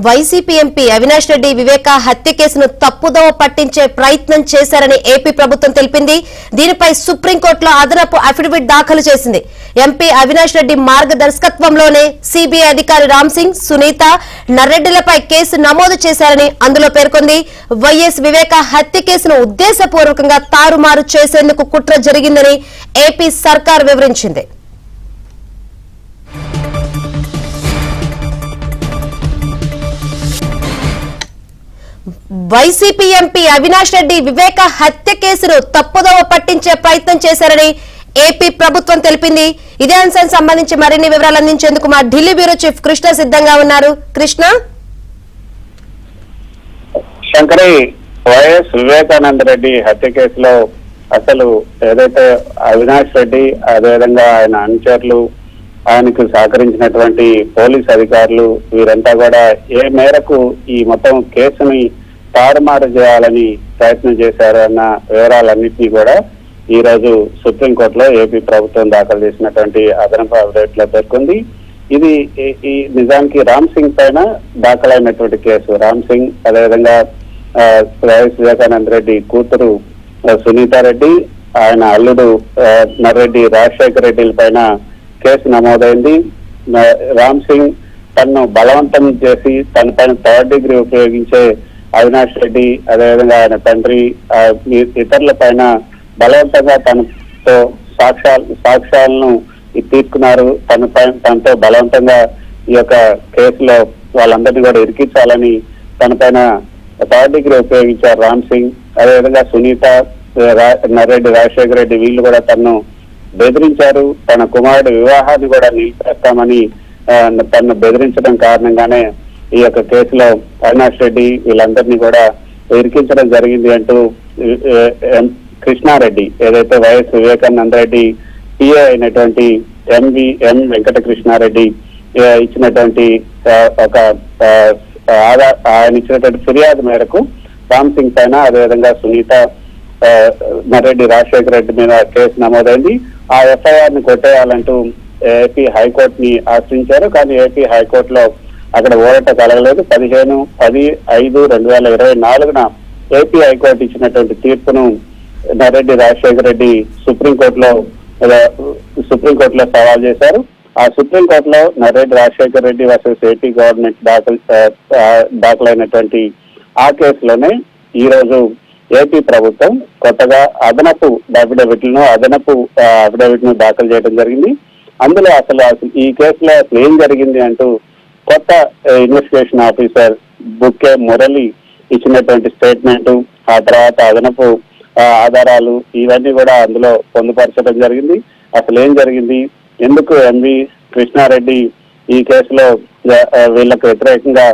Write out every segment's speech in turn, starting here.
YCP MP Avinash Reddy వివేక హత్య కేసును తప్పుదోవ పట్టించే ప్రయత్నం చేశారని ఏపీ ప్రభుత్వం తెలిపింది. దీనిపై సుప్రీంకోర్టులో అదనపు అఫిడవిట్ దాఖలు చేసింది. ఎంపీ అవినాష్ రెడ్డి మార్గదర్శకత్వంలోనే సిబిఐ అధికారి రామ్ సింగ్, సునీత, నర్రెడ్డిలపై కేసు నమోదు చేశారని అందులో పేర్కొంది. వైఎస్ వివేక హత్య కేసును ఉద్దేశపూర్వకంగా తారుమారు చేసేందుకు కుట్ర జరిగిందని ఏపీ సర్కార్ వివరించింది. వైసీపీ ఎంపీ అవినాష్ రెడ్డి వివేక హత్య కేసును తప్పుదోవ పట్టించే ప్రయత్నం చేశారని ఏపీ ప్రభుత్వం తెలిపింది. ఇదే అంశానికి సంబంధించి మరిన్ని వివరాలు అందించేందుకు మా ఢిల్లీ బ్యూరో చీఫ్ కృష్ణ సిద్ధంగా ఉన్నారు. కృష్ణ, శంకరి, వైఎస్ వివేకానంద రెడ్డి హత్య కేసులో అసలు ఏదైతే అవినాష్ రెడ్డి అదేవిధంగా ఆయన అనుచరులు, ఆయనకు సహకరించినటువంటి పోలీస్ అధికారులు వీరంతా కూడా ఏ మేరకు ఈ మొత్తం కేసుని తారుమారు చేయాలని ప్రయత్నం చేశారు అన్న వివరాలన్నింటినీ కూడా ఈ రోజు సుప్రీంకోర్టులో ఏపీ ప్రభుత్వం దాఖలు చేసినటువంటి అదనపు అప్డేట్ లో పేర్కొంది. ఇది ఈ నిజానికి రామ్ సింగ్ పైన దాఖలైనటువంటి కేసు. రామ్ సింగ్ అదేవిధంగా వైఎస్ వివేకానంద రెడ్డి కూతురు సునీతారెడ్డి, ఆయన అల్లుడు నర్రెడ్డి రాజశేఖర రెడ్డి పైన కేసు నమోదైంది. రామ్ సింగ్ తనను బలవంతం చేసి తన పైన 3rd డిగ్రీ ఉపయోగించే అవినాష్ రెడ్డి అదేవిధంగా ఆయన తండ్రి ఇతరుల పైన బలవంతంగా తనతో సాక్ష్యాలను తీసుకున్నారు. తనతో బలవంతంగా ఈ యొక్క కేసులో వాళ్ళందరినీ కూడా ఇరికించాలని తన పైన 3rd డిగ్రీ ఉపయోగించారు రామ్ సింగ్. అదేవిధంగా సునీత, నర్రెడ్డి రాజశేఖర రెడ్డి వీళ్ళు కూడా తనను బెదిరించారు. తన కుమారుడు వివాహాన్ని కూడా నిలిపేస్తామని తనను బెదిరించడం కారణంగానే ఈ యొక్క కేసులో అవినాష్ రెడ్డి వీళ్ళందరినీ కూడా ఇరికించడం జరిగింది అంటూ కృష్ణారెడ్డి, ఏదైతే వైఎస్ వివేకానంద రెడ్డి పిఏ అయినటువంటి ఎం వెంకట కృష్ణారెడ్డి ఇచ్చినటువంటి ఒక ఆయన ఇచ్చినటువంటి ఫిర్యాదు మేరకు రామ్ సింగ్ పైన అదేవిధంగా సునీత, నర్రెడ్డి రాజశేఖర రెడ్డి మీద కేసు నమోదైంది. ఆ ఎఫ్ఐఆర్ ని కొట్టేయాలంటూ ఏపీ హైకోర్టుని ఆశ్రయించారు. కానీ ఏపీ హైకోర్టులో అక్కడ ఊరట కలగలేదు. 15/5/2024 ఏపీ హైకోర్టు ఇచ్చినటువంటి తీర్పును నర్రెడ్డి రాజశేఖర రెడ్డి సుప్రీంకోర్టులో సవాల్ చేశారు. ఆ సుప్రీంకోర్టులో Narreddy Rajasekhara Reddy versus AP government దాఖలైనటువంటి ఆ కేసులోనే ఈ రోజు ఏపీ ప్రభుత్వం కొత్తగా అదనపు అఫిడవిట్ ను దాఖలు చేయడం జరిగింది. అందులో అసలు ఈ కేసులో అసలు ఏం జరిగింది అంటూ కొత్త ఇన్వెస్టిగేషన్ ఆఫీసర్ బుక్కే మురళి ఇచ్చినటువంటి స్టేట్మెంట్, ఆ తర్వాత అదనపు ఆధారాలు ఇవన్నీ కూడా అందులో పొందుపరచడం జరిగింది. అసలు ఏం జరిగింది, ఎందుకు ఎంవి కృష్ణారెడ్డి ఈ కేసులో వీళ్ళకు వ్యతిరేకంగా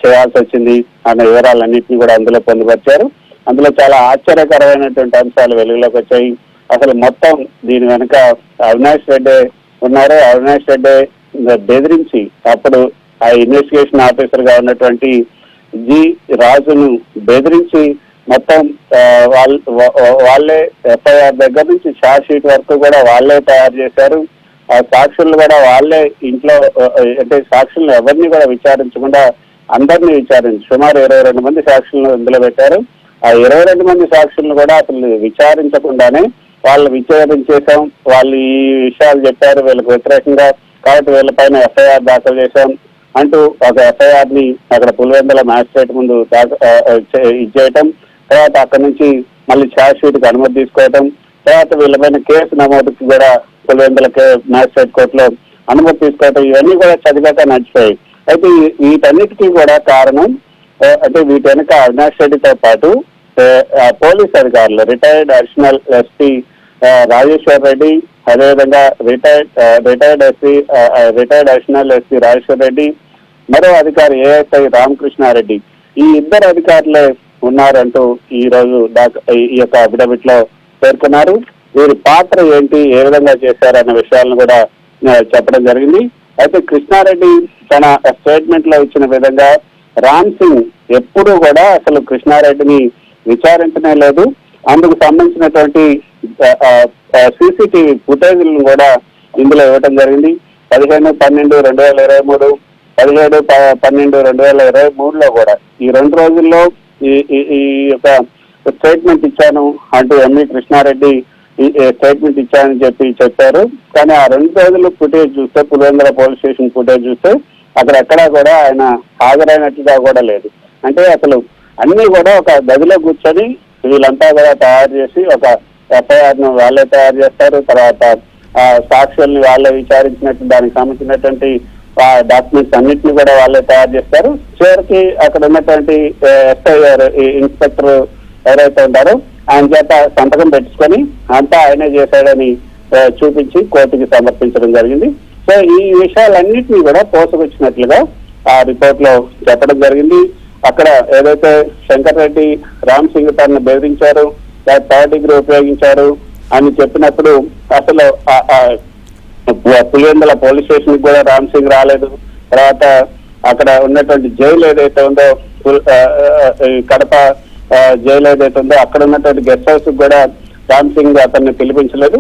చేయాల్సి వచ్చింది అన్న వివరాలన్నింటినీ కూడా అందులో పొందుపరిచారు. అందులో చాలా ఆశ్చర్యకరమైనటువంటి అంశాలు వెలుగులోకి వచ్చాయి. అసలు మొత్తం దీని వెనుక అవినాష్ రెడ్డి ఉన్నారు. అవినాష్ రెడ్డి బెదిరించి అప్పుడు ఆ ఇన్వెస్టిగేషన్ ఆఫీసర్ గా ఉన్నటువంటి జి రాజును బెదిరించి మొత్తం వాళ్ళే ఎఫ్ఐఆర్ దగ్గర నుంచి ఛార్జ్ షీట్ వరకు కూడా వాళ్ళే తయారు చేశారు. ఆ సాక్షులు కూడా వాళ్ళే ఇంట్లో అంటే సాక్షులను ఎవరిని కూడా విచారించకుండా అందరినీ విచారించి సుమారు 22 మంది సాక్షులను ఇందులో పెట్టారు. ఆ 22 మంది సాక్షులను కూడా అసలు విచారించకుండానే వాళ్ళు విచారించేశాం, వాళ్ళు ఈ విషయాలు చెప్పారు వీళ్ళకి వ్యతిరేకంగా, కాబట్టి వీళ్ళపైన ఎఫ్ఐఆర్ దాఖలు చేశాం అంటూ ఒక ఎఫ్ఐఆర్ ని అక్కడ పులివెందుల మ్యాజిస్ట్రేట్ ముందు ఇచ్చేయటం, తర్వాత అక్కడి నుంచి మళ్ళీ ఛార్జ్ షీట్ కి అనుమతి తీసుకోవటం, తర్వాత వీళ్ళపైన కేసు నమోదుకి కూడా పులివెందుల మ్యాజిస్ట్రేట్ కోర్టులో అనుమతి తీసుకోవటం, ఇవన్నీ కూడా చదివాక నడిచిపోయాయి. అయితే వీటన్నిటికీ కూడా కారణం అంటే వీటి వెనుక అవినాష్ రెడ్డితో పాటు పోలీస్ అధికారులు retired additional SP Rajeshwar Reddy, అదేవిధంగా retired additional SP Rajeshwar Reddy, మరో అధికారి ఏఎస్ఐ రామకృష్ణారెడ్డి, ఈ ఇద్దరు అధికారులే ఉన్నారంటూ ఈ రోజు ఈ యొక్క అఫిడవిట్ లో పేర్కొన్నారు. వీరి పాత్ర ఏంటి, ఏ విధంగా చేశారన్న విషయాలను కూడా చెప్పడం జరిగింది. అయితే కృష్ణారెడ్డి తన స్టేట్మెంట్ లో ఇచ్చిన విధంగా రామ్ సింగ్ ఎప్పుడూ కూడా అసలు కృష్ణారెడ్డిని విచారించనే లేదు. అందుకు సంబంధించినటువంటి సీసీటీవీ ఫుటేజీలను కూడా ఇందులో ఇవ్వటం జరిగింది. 15/12/2023 17/12/2023 కూడా ఈ 2 రోజుల్లో ఈ యొక్క స్టేట్మెంట్ ఇచ్చాను అంటూ ఎంవి కృష్ణారెడ్డి స్టేట్మెంట్ ఇచ్చానని చెప్పారు. కానీ ఆ 2 రోజులు ఫుటేజ్ చూస్తే, పులివెందుల పోలీస్ స్టేషన్ ఫుటేజ్ చూస్తే అక్కడ ఎక్కడా కూడా ఆయన హాజరైనట్లుగా కూడా లేదు. అంటే అసలు అన్ని కూడా ఒక గదిలో కూర్చొని వీళ్ళంతా కూడా తయారు చేసి ఒక ఎఫ్ఐఆర్ ను వాళ్ళే తయారు చేస్తారు. తర్వాత సాక్షుల్ని వాళ్ళే విచారించినట్టు దానికి సంబంధించినటువంటి డాక్యుమెంట్స్ అన్నింటినీ కూడా వాళ్ళే తయారు చేస్తారు. చివరికి అక్కడ ఉన్నటువంటి ఎస్ఐఆర్ ఇన్స్పెక్టర్ ఎవరైతే ఉంటారో ఆయన చేత సంతకం పెట్టుకొని అంతా ఆయనే చేశాడని చూపించి కోర్టుకి సమర్పించడం జరిగింది. సో ఈ విషయాలన్నింటినీ కూడా పోసుకొచ్చినట్లుగా ఆ రిపోర్ట్ లో చెప్పడం జరిగింది. అక్కడ ఏదైతే శంకర్ రెడ్డి రామ్ సింగ్ తనను బెదిరించారు, థర్డ్ డిగ్రీ ఉపయోగించారు అని చెప్పినప్పుడు అసలు పులివెందుల పోలీస్ స్టేషన్ కూడా రామ్ సింగ్ రాలేదు. తర్వాత అక్కడ ఉన్నటువంటి జైలు ఏదైతే ఉందో, కడప జైలు ఏదైతే ఉందో అక్కడ ఉన్నటువంటి గెస్ట్ హౌస్ కూడా రామ్ సింగ్ అతన్ని పిలిపించలేదు.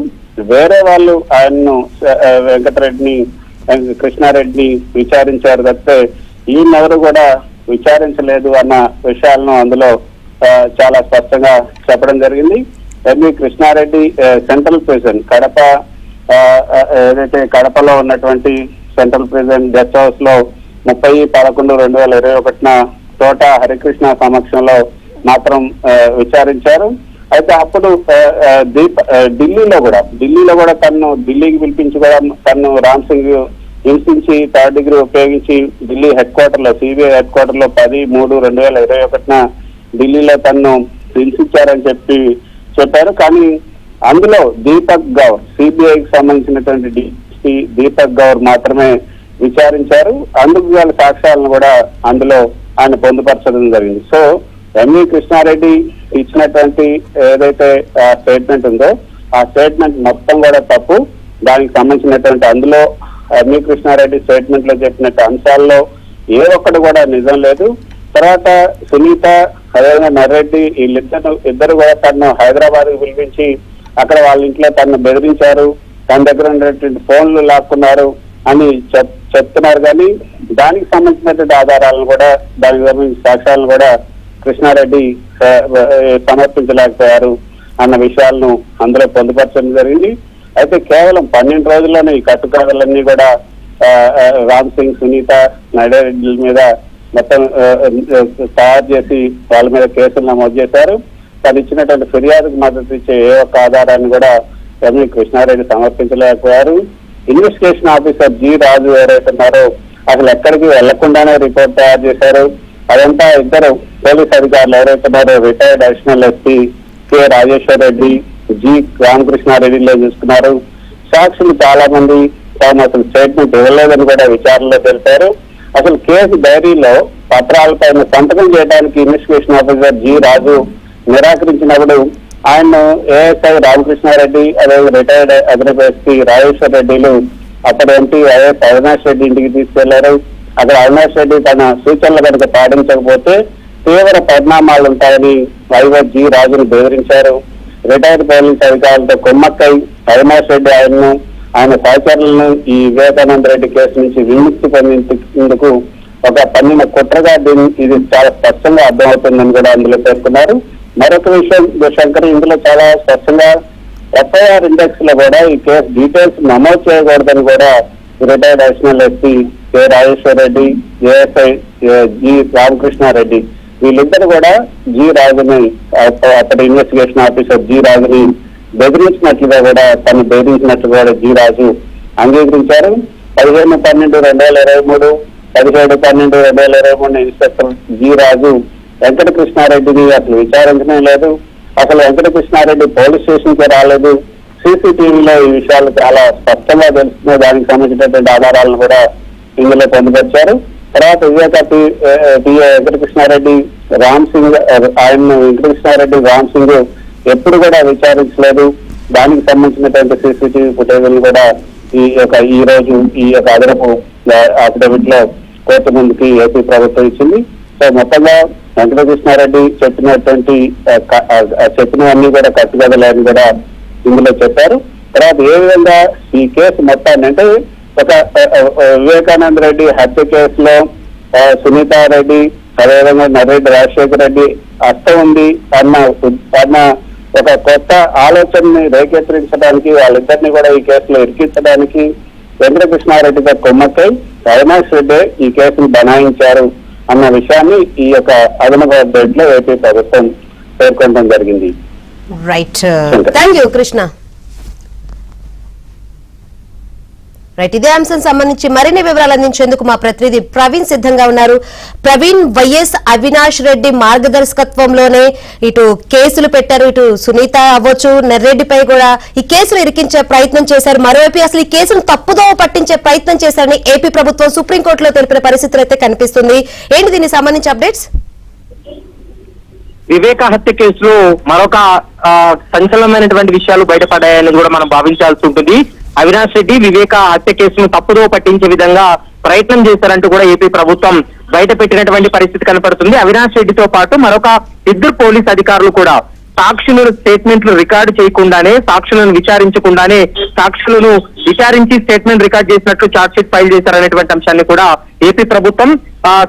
వేరే వాళ్ళు ఆయన్ను వెంకటరెడ్డిని కృష్ణారెడ్డిని విచారించారు తప్పితే ఈయనెవరు కూడా విచారించలేదు అన్న విషయాలను అందులో చాలా స్పష్టంగా చెప్పడం జరిగింది. M V Krishna Reddy central prison Kadapa ఏదైతే కడపలో ఉన్నటువంటి సెంట్రల్ ప్రిజన్ గెస్ట్ హౌస్ లో 30/11/2021 తోట హరికృష్ణ సమక్షంలో మాత్రం విచారించారు. అయితే అప్పుడు ఢిల్లీలో కూడా తను ఢిల్లీకి పిలిపించి కూడా తను రామ్ సింగ్ హింసించి థర్డ్ డిగ్రీ ఉపయోగించి ఢిల్లీ హెడ్ క్వార్టర్ లో సిబిఐ హెడ్ క్వార్టర్ లో 10/3/2021 ఢిల్లీలో తను హింసించారని చెప్పారు. కానీ అందులో దీపక్ గౌర్ సిబిఐకి సంబంధించినటువంటి డిసి దీపక్ గౌర్ మాత్రమే విచారించారు. అందుకు గల సాక్ష్యాలను కూడా అందులో ఆయన పొందుపరచడం జరిగింది. సో ఎంవి కృష్ణారెడ్డి ఇచ్చినటువంటి ఏదైతే స్టేట్మెంట్ ఉందో ఆ స్టేట్మెంట్ మొత్తం కూడా తప్పు. దానికి సంబంధించినటువంటి అందులో ఎంవి కృష్ణారెడ్డి స్టేట్మెంట్ లో చెప్పినట్టు అంశాల్లో ఏ ఒక్కటి కూడా నిజం లేదు. తర్వాత సునీత అదేవిధంగా నర్రెడ్డి ఇద్దరు కూడా తను హైదరాబాద్ కు పిలిపించి అక్కడ వాళ్ళ ఇంట్లో తను బెదిరించారు, తన దగ్గర ఉన్నటువంటి ఫోన్లు లాక్కున్నారు అని చెప్తున్నారు. కానీ దానికి సంబంధించినటువంటి ఆధారాలను కూడా దానికి సంబంధించిన సాక్ష్యాలను కూడా కృష్ణారెడ్డి సమర్పించలేకపోయారు అన్న విషయాలను అందులో పొందుపరచడం జరిగింది. అయితే కేవలం 12 రోజుల్లోనే ఈ కట్టుకథలన్నీ కూడా రామ్ సింగ్, సునీత, నైడారెడ్డి మీద మొత్తం తయారు చేసి వాళ్ళ మీద కేసులు నమోదు చేశారు. తను ఇచ్చినటువంటి ఫిర్యాదుకు మద్దతు ఇచ్చే ఏ ఒక్క ఆధారాన్ని కూడా ఎంవి కృష్ణారెడ్డి సమర్పించలేకపోయారు. ఇన్వెస్టిగేషన్ ఆఫీసర్ జి రాజు ఎవరైతే ఉన్నారో అసలు ఎక్కడికి వెళ్లకుండానే రిపోర్ట్ తయారు చేశారు. అదంతా ఇద్దరు పోలీస్ అధికారులు ఎవరైతే ఉన్నారో retired additional SP K Rajeshwar Reddy, G రామకృష్ణారెడ్డిలో చూసుకున్నారు. సాక్షులు చాలా మంది తాము అసలు స్టేట్మెంట్ ఇవ్వలేదని కూడా విచారణలో తెలిపారు. అసలు కేసు డైరీలో పత్రాలపైన సంతకం చేయడానికి ఇన్వెస్టిగేషన్ ఆఫీసర్ జి రాజు నిరాకరించినప్పుడు ఆయన ఏఎస్ఐ రామకృష్ణారెడ్డి అదే రిటైర్డ్ అదనపు ఎస్పీ రాజేశ్వర్ రెడ్డిలు అక్కడ ఎంపీ వైఎస్ అవినాష్ రెడ్డి ఇంటికి తీసుకెళ్లారు. అక్కడ అవినాష్ రెడ్డి తన సూచనలు కనుక పాటించకపోతే తీవ్ర పరిణామాలు ఉంటాయని వైఎస్ జి రాజును బెదిరించారు. రిటైర్డ్ పోలీస్ అధికారులతో కుమ్మక్కై అవినాష్ రెడ్డి ఆయన సహచరులను ఈ వివేకానంద రెడ్డి కేసు నుంచి విముక్తి పొందేందుకు ఒక పన్నిన కుట్రగా ఇది చాలా స్పష్టంగా అర్థమవుతుందని కూడా అందులో పేర్కొన్నారు. మరొక విషయం శంకర్ ఇందులో చాలా స్పష్టంగా ఎఫ్ఐఆర్ ఇండెక్స్ లో కూడా ఈ కేసు డీటెయిల్స్ నమోదు చేయకూడదని కూడా retired additional SP K Rajeshwar Reddy, ASI G Ramakrishna Reddy వీళ్ళిద్దరు కూడా జి రాజుని అప్పటి ఇన్వెస్టిగేషన్ ఆఫీసర్ జి రాజుని బెదిరించినట్లుగా కూడా తను బెదిరించినట్లు కూడా జి రాజు అంగీకరించారు. 15/12/2023, 17/12/2023 ఇన్స్పెక్టర్ జి రాజు వెంకటకృష్ణారెడ్డిని అసలు విచారించడం లేదు. అసలు వెంకటకృష్ణారెడ్డి పోలీస్ స్టేషన్ కి రాలేదు. సీసీటీవీలో ఈ విషయాలు చాలా స్పష్టంగా తెలుస్తున్నాయి. దానికి సంబంధించినటువంటి ఆధారాలను కూడా ఇందులో పొందుపరిచారు. తర్వాత వివేక పిఏ వెంకటకృష్ణారెడ్డి రామ్ సింగ్ వెంకటకృష్ణారెడ్డి రామ్ సింగ్ ఎప్పుడు కూడా విచారించలేదు. దానికి సంబంధించినటువంటి సీసీటీవీ ఫుటేజ్లు కూడా ఈ రోజు ఈ యొక్క అదనపు అఫిడవిట్ లో కోర్టు ముందుకి ఏపీ ప్రభుత్వం ఇచ్చింది. సో మొత్తంగా వెంకటకృష్ణారెడ్డి చెప్పినవన్నీ కూడా కట్టుకథలని కూడా ఇందులో చెప్పారు. తర్వాత ఏ విధంగా ఈ కేసు మొత్తాన్ని అంటే ఒక వివేకానంద రెడ్డి హత్య కేసులో సునీతా రెడ్డి, అదేవిధంగా నర్రెడ్డి రాజశేఖర రెడ్డి హస్తం ఉంది అన్న ఒక కొత్త ఆలోచనని రేకెత్తించడానికి, వాళ్ళిద్దరిని కూడా ఈ కేసులో ఇరికించడానికి వెంకటకృష్ణారెడ్డితో కొమ్మక్కై అవినాష్ రెడ్డి ఈ కేసును బనాయించారు అన్న విషయాన్ని ఈ యొక్క అదనపు అప్డేట్ లో ఏపీ ప్రభుత్వం పేర్కొనడం జరిగింది. Right, thank you Krishna. Right, ఇదే అంశం సంబంధించి మరిన్ని వివరాలు అందించేందుకు మా ప్రతినిధి ప్రవీణ్ సిద్ధంగా ఉన్నారు. ప్రవీణ్, వైఎస్ అవినాష్ రెడ్డి మార్గదర్శకత్వంలోనే ఇటు కేసులు పెట్టారు, ఇటు సునీత అవ్వచ్చు, నర్రెడ్డిపై కూడా ఈ కేసులు ఇరికించే ప్రయత్నం చేశారు. మరోవైపు అసలు ఈ కేసును తప్పుదోవ పట్టించే ప్రయత్నం చేశారని ఏపీ ప్రభుత్వం సుప్రీంకోర్టులో తెలిపిన పరిస్థితులు అయితే కనిపిస్తుంది. ఏంటి దీనికి సంబంధించి అప్డేట్స్? వివేక హత్య కేసులో మరొక సంచలనమైనటువంటి విషయాలు బయటపడ్డాయని కూడా మనం భావించాల్సి ఉంటుంది. అవినాష్ రెడ్డి వివేక హత్య కేసును తప్పుదో పట్టించే విధంగా ప్రయత్నం చేశారంటూ కూడా ఏపీ ప్రభుత్వం బయట పెట్టినటువంటి పరిస్థితి కనపడుతుంది. అవినాష్ రెడ్డితో పాటు మరొక ఇద్దరు పోలీస్ అధికారులు కూడా సాక్షుల స్టేట్మెంట్లు రికార్డు చేయకుండానే, సాక్షులను విచారించకుండానే సాక్షులను విచారించి స్టేట్మెంట్ రికార్డ్ చేసినట్లు ఛార్జ్ షీట్ ఫైల్ చేశారనేటువంటి అంశాన్ని కూడా ఏపీ ప్రభుత్వం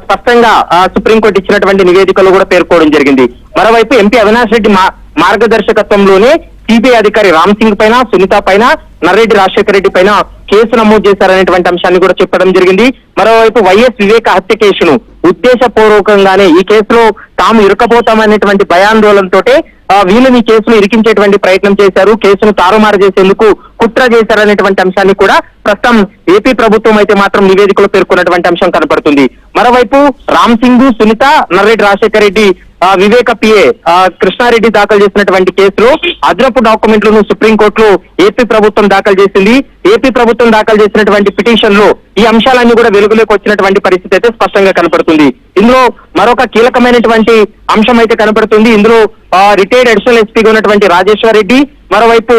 స్పష్టంగా సుప్రీంకోర్టు ఇచ్చినటువంటి నివేదికలో కూడా పేర్కోవడం జరిగింది. మరోవైపు ఎంపీ అవినాష్ రెడ్డి మార్గదర్శకత్వంలోనే సిబిఐ అధికారి రామ్ సింగ్ పైన, సునీత పైన, నర్రెడ్డి రాజశేఖర రెడ్డి పైన కేసు నమోదు చేశారనేటువంటి అంశాన్ని కూడా చెప్పడం జరిగింది. మరోవైపు వైఎస్ వివేక హత్య కేసును ఉద్దేశపూర్వకంగానే ఈ కేసులో తాము ఇరుకపోతామనేటువంటి భయాందోళనతో వీళ్ళని కేసును ఇరికించేటువంటి ప్రయత్నం చేశారు, కేసును తారుమారు చేసేందుకు కుట్ర చేశారనేటువంటి అంశాన్ని కూడా ప్రస్తుతం ఏపీ ప్రభుత్వం అయితే మాత్రం నివేదికలో పేర్కొన్నటువంటి అంశం కనపడుతుంది. మరోవైపు రామ్ సింగ్, సునీత, నర్రెడ్డి రాజశేఖర రెడ్డి, వివేక పిఏ కృష్ణారెడ్డి దాఖలు చేసినటువంటి కేసులో అదనపు డాక్యుమెంట్లను సుప్రీంకోర్టులో ఏపీ ప్రభుత్వం దాఖలు చేసింది. ఏపీ ప్రభుత్వం దాఖలు చేసినటువంటి పిటిషన్ లో ఈ అంశాలన్నీ కూడా వెలుగులోకి వచ్చినటువంటి పరిస్థితి అయితే స్పష్టంగా కనపడుతుంది. ఇందులో మరొక కీలకమైనటువంటి అంశం అయితే కనపడుతుంది. ఇందులో రిటైర్డ్ అడిషనల్ ఎస్పీగా ఉన్నటువంటి రాజేశ్వర్ రెడ్డి, మరోవైపు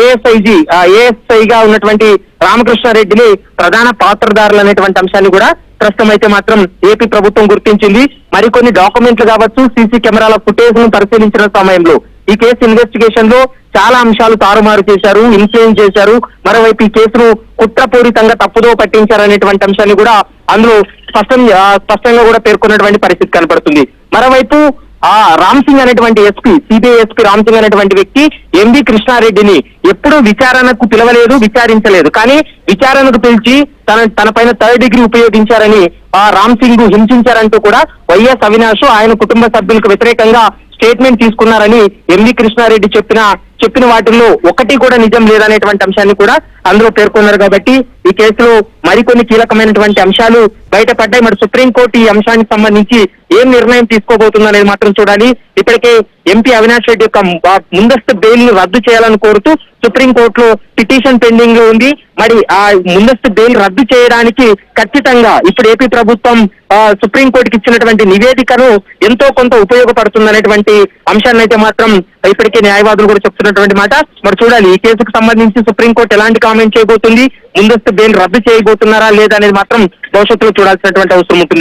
ఏఎస్ఐగా ఉన్నటువంటి రామకృష్ణారెడ్డిని ప్రధాన పాత్రధారులు అనేటువంటి అంశాన్ని కూడా ప్రస్తుతం అయితే మాత్రం ఏపీ ప్రభుత్వం గుర్తించింది. మరికొన్ని డాక్యుమెంట్లు కావచ్చు, సీసీ కెమెరాల ఫుటేజ్ ను పరిశీలించిన సమయంలో ఈ కేసు ఇన్వెస్టిగేషన్ లో చాలా అంశాలు తారుమారు చేశారు, ఇన్ఫ్లుయెన్స్ చేశారు, మరోవైపు ఈ కేసును కుట్రపూరితంగా తప్పుదో పట్టించారనేటువంటి అంశాన్ని కూడా అందులో స్పష్టంగా కూడా పేర్కొన్నటువంటి పరిస్థితి కనపడుతుంది. మరోవైపు రామ్ సింగ్ అనేటువంటి SP, CBI SP Ram Singh అనేటువంటి వ్యక్తి ఎంవి కృష్ణారెడ్డిని ఎప్పుడూ విచారణకు పిలవలేదు, విచారించలేదు. కానీ విచారణకు పిలిచి తన పైన థర్డ్ డిగ్రీ ఉపయోగించారని రామ్ సింగ్ హింసించారంటూ కూడా వైఎస్ అవినాష్ ఆయన కుటుంబ సభ్యులకు వ్యతిరేకంగా స్టేట్మెంట్ తీసుకున్నారని ఎంవి కృష్ణారెడ్డి చెప్పిన వాటిల్లో ఒకటి కూడా నిజం లేదనేటువంటి అంశాన్ని కూడా అందులో పేర్కొన్నారు. కాబట్టి ఈ కేసులో మరికొన్ని కీలకమైనటువంటి అంశాలు బయటపడ్డాయి. మరి సుప్రీంకోర్టు ఈ అంశానికి సంబంధించి ఏం నిర్ణయం తీసుకోబోతుందనేది మాత్రం చూడాలి. ఇప్పటికే ఎంపీ అవినాష్ రెడ్డి యొక్క ముందస్తు బెయిల్ ను రద్దు చేయాలని కోరుతూ సుప్రీంకోర్టులో పిటిషన్ పెండింగ్ లో ఉంది. మరి ఆ ముందస్తు బెయిల్ రద్దు చేయడానికి ఖచ్చితంగా ఇప్పుడు ఏపీ ప్రభుత్వం సుప్రీంకోర్టుకి ఇచ్చినటువంటి నివేదికను ఎంతో కొంత ఉపయోగపడుతుందనేటువంటి అంశాన్ని అయితే మాత్రం ఇప్పటికే న్యాయవాదులు కూడా చెప్తున్నటువంటి మాట. మరి చూడాలి ఈ కేసుకు సంబంధించి సుప్రీంకోర్టు ఎలాంటి కామెంట్ చేయబోతుంది, ముందస్తు బెయిల్ రద్దు చేయబోతున్నారా లేదా అనేది మాత్రం భవిష్యత్తులో చూడాల్సినటువంటి అవసరం ఉంటుంది.